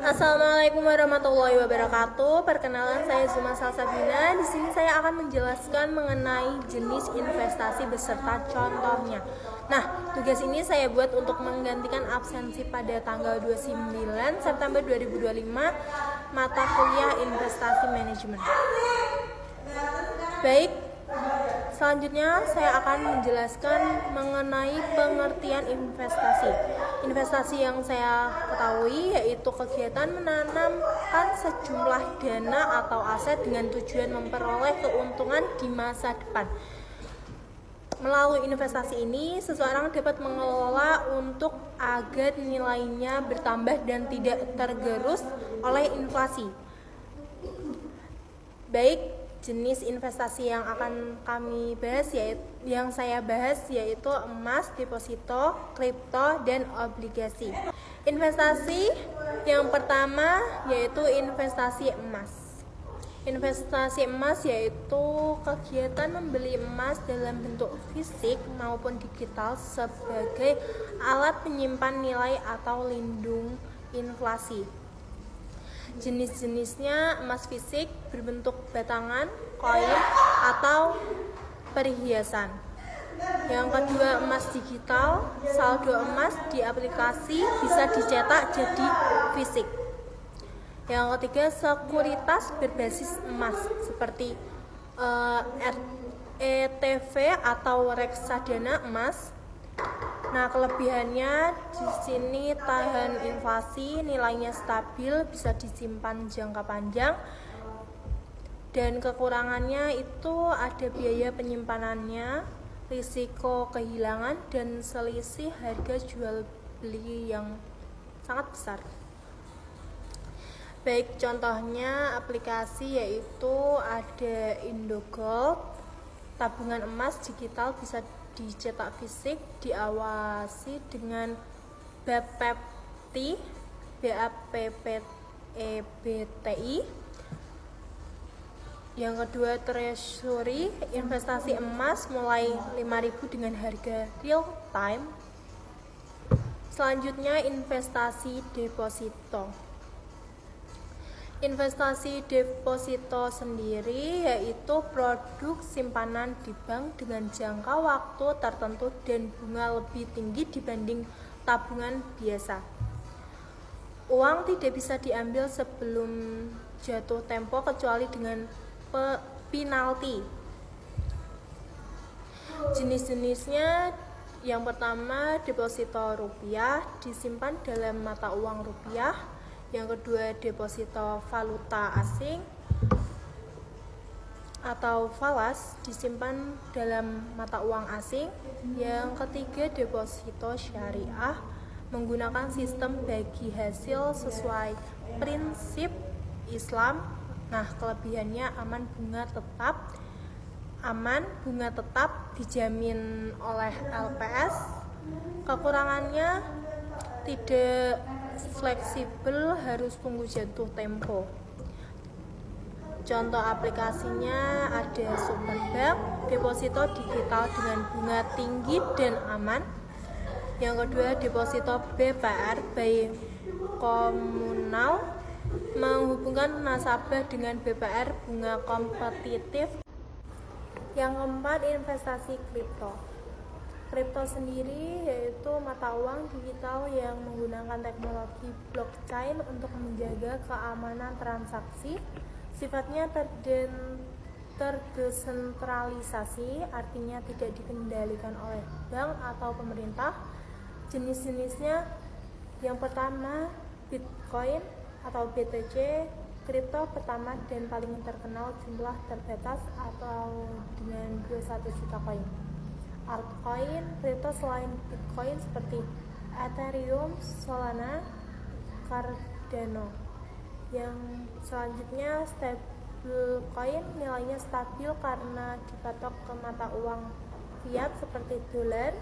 Assalamualaikum warahmatullahi wabarakatuh. Perkenalan, saya Zuma Salsabina. Di sini saya akan menjelaskan mengenai jenis investasi beserta contohnya. Nah, tugas ini saya buat untuk menggantikan absensi pada tanggal 29 September 2025 mata kuliah Investasi Manajemen. Baik, selanjutnya saya akan menjelaskan mengenai pengertian investasi. Investasi yang saya ketahui yaitu kegiatan menanamkan sejumlah dana atau aset dengan tujuan memperoleh keuntungan di masa depan. Melalui investasi ini, seseorang dapat mengelola untuk agar nilainya bertambah dan tidak tergerus oleh inflasi. Baik, jenis investasi yang akan kami bahas yaitu emas, deposito, kripto, dan obligasi. Investasi yang pertama yaitu investasi emas. Investasi emas yaitu kegiatan membeli emas dalam bentuk fisik maupun digital sebagai alat penyimpan nilai atau lindung inflasi. Jenis-jenisnya emas fisik berbentuk batangan, koin, atau perhiasan. Yang kedua, emas digital. Saldo emas di aplikasi bisa dicetak jadi fisik. Yang ketiga, sekuritas berbasis emas seperti ETV atau reksadana emas. Nah, kelebihannya di sini tahan inflasi, nilainya stabil, bisa disimpan jangka panjang. Dan kekurangannya itu ada biaya penyimpanannya, risiko kehilangan, dan selisih harga jual beli yang sangat besar. Baik, contohnya aplikasi yaitu ada Indogold, tabungan emas digital bisa dicetak fisik, diawasi dengan BAPPETI, BAPPETI. Yang kedua, treasury, investasi emas mulai 5.000 dengan harga real time. Selanjutnya, investasi deposito. Investasi deposito sendiri yaitu produk simpanan di bank dengan jangka waktu tertentu dan bunga lebih tinggi dibanding tabungan biasa. Uang tidak bisa diambil sebelum jatuh tempo kecuali dengan penalti. Jenis-jenisnya yang pertama, deposito rupiah, disimpan dalam mata uang rupiah. Yang kedua, deposito valuta asing atau falas, disimpan dalam mata uang asing. Yang ketiga, deposito syariah, menggunakan sistem bagi hasil sesuai prinsip Islam. Nah, kelebihannya aman bunga tetap dijamin oleh LPS. Kekurangannya tidak fleksibel, harus tunggu jatuh tempo. Contoh aplikasinya ada Superbank, deposito digital dengan bunga tinggi dan aman. Yang kedua, deposito BPR by Komunal, menghubungkan nasabah dengan BPR bunga kompetitif. Yang keempat, investasi kripto. Kripto sendiri yaitu mata uang digital yang menggunakan teknologi blockchain untuk menjaga keamanan transaksi. Sifatnya terdesentralisasi, artinya tidak dikendalikan oleh bank atau pemerintah. Jenis-jenisnya yang pertama, Bitcoin atau BTC, kripto pertama dan paling terkenal, jumlah terbatas atau dengan 21 juta koin. Altcoin, kripto selain Bitcoin seperti Ethereum, Solana, Cardano. Yang selanjutnya, stablecoin, nilainya stabil karena dipatok ke mata uang fiat seperti dolar.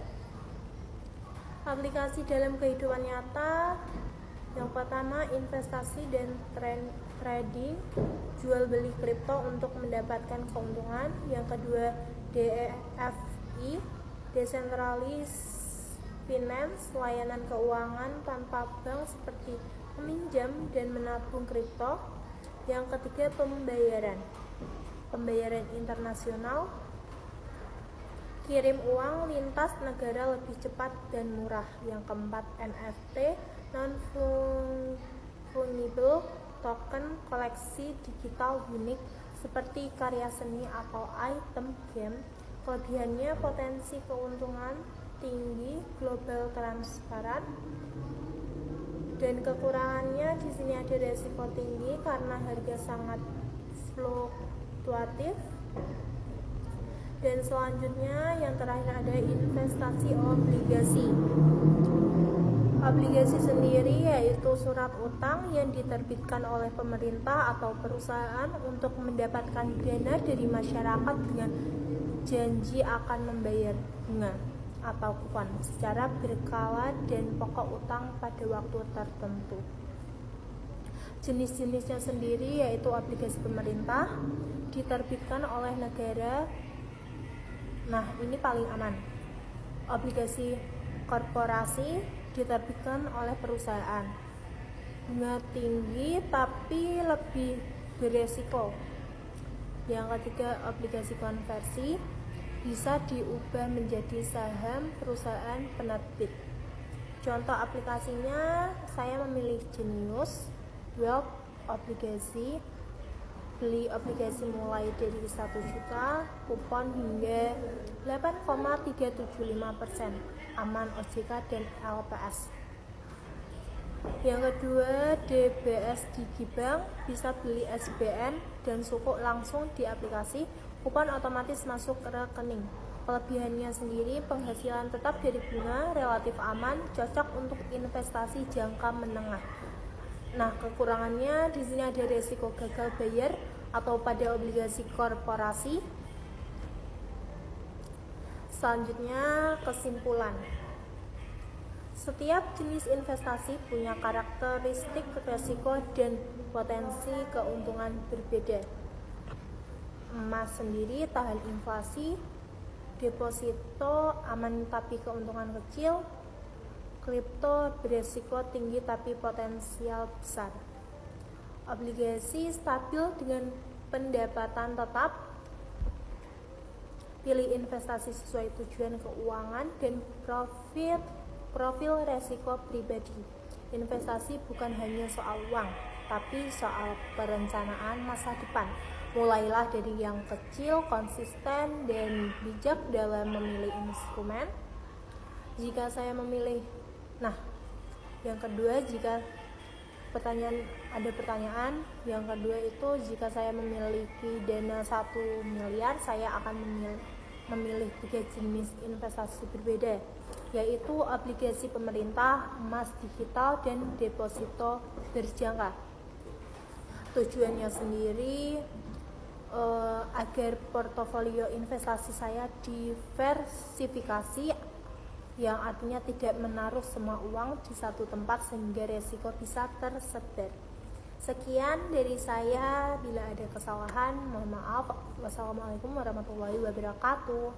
Aplikasi dalam kehidupan nyata, yang pertama, investasi dan trading, jual beli kripto untuk mendapatkan keuntungan. Yang kedua, DEFI, decentralized finance, layanan keuangan tanpa bank seperti meminjam dan menabung kripto. Yang ketiga, pembayaran internasional, kirim uang lintas negara lebih cepat dan murah. Yang keempat, NFT, non-fungible token, koleksi digital unik seperti karya seni atau item game. Kelebihannya potensi keuntungan tinggi, global transparan, dan kekurangannya di sini ada resiko tinggi karena harga sangat fluktuatif. Dan selanjutnya yang terakhir ada investasi obligasi. Obligasi sendiri yaitu surat utang yang diterbitkan oleh pemerintah atau perusahaan untuk mendapatkan dana dari masyarakat dengan janji akan membayar bunga atau kupon secara berkala dan pokok utang pada waktu tertentu. Jenis-jenisnya sendiri yaitu obligasi pemerintah diterbitkan oleh negara. Nah, ini paling aman. Obligasi korporasi diterbitkan oleh perusahaan. Bunga tinggi tapi lebih beresiko. Yang ketiga, obligasi konversi bisa diubah menjadi saham perusahaan penerbit. Contoh aplikasinya, saya memilih Genius Wealth obligasi. Beli obligasi mulai dari 1 juta, kupon hingga 8,375%, aman OJK dan LPS. Yang kedua, DBS Digibank, bisa beli SBN dan sukuk langsung di aplikasi, kupon otomatis masuk ke rekening. Kelebihannya sendiri, penghasilan tetap dari bunga, relatif aman, cocok untuk investasi jangka menengah. Nah, kekurangannya di sini ada resiko gagal bayar atau pada obligasi korporasi. Selanjutnya, kesimpulan. Setiap jenis investasi punya karakteristik resiko dan potensi keuntungan berbeda. Emas sendiri tahan inflasi, deposito aman tapi keuntungan kecil, kripto beresiko tinggi tapi potensial besar. Obligasi stabil dengan pendapatan tetap. Pilih investasi sesuai tujuan keuangan dan profil resiko pribadi. Investasi bukan hanya soal uang, tapi soal perencanaan masa depan. Mulailah dari yang kecil, konsisten, dan bijak dalam memilih instrumen. Jika saya memilih, yang kedua, jika ada pertanyaan, yang kedua itu jika saya memiliki dana 1 miliar, saya akan memilih 3 jenis investasi berbeda, yaitu obligasi pemerintah, emas digital, dan deposito berjangka. Tujuannya sendiri agar portofolio investasi saya diversifikasi, yang artinya tidak menaruh semua uang di satu tempat sehingga resiko bisa tersebar. Sekian dari saya, bila ada kesalahan mohon maaf. Wassalamualaikum warahmatullahi wabarakatuh.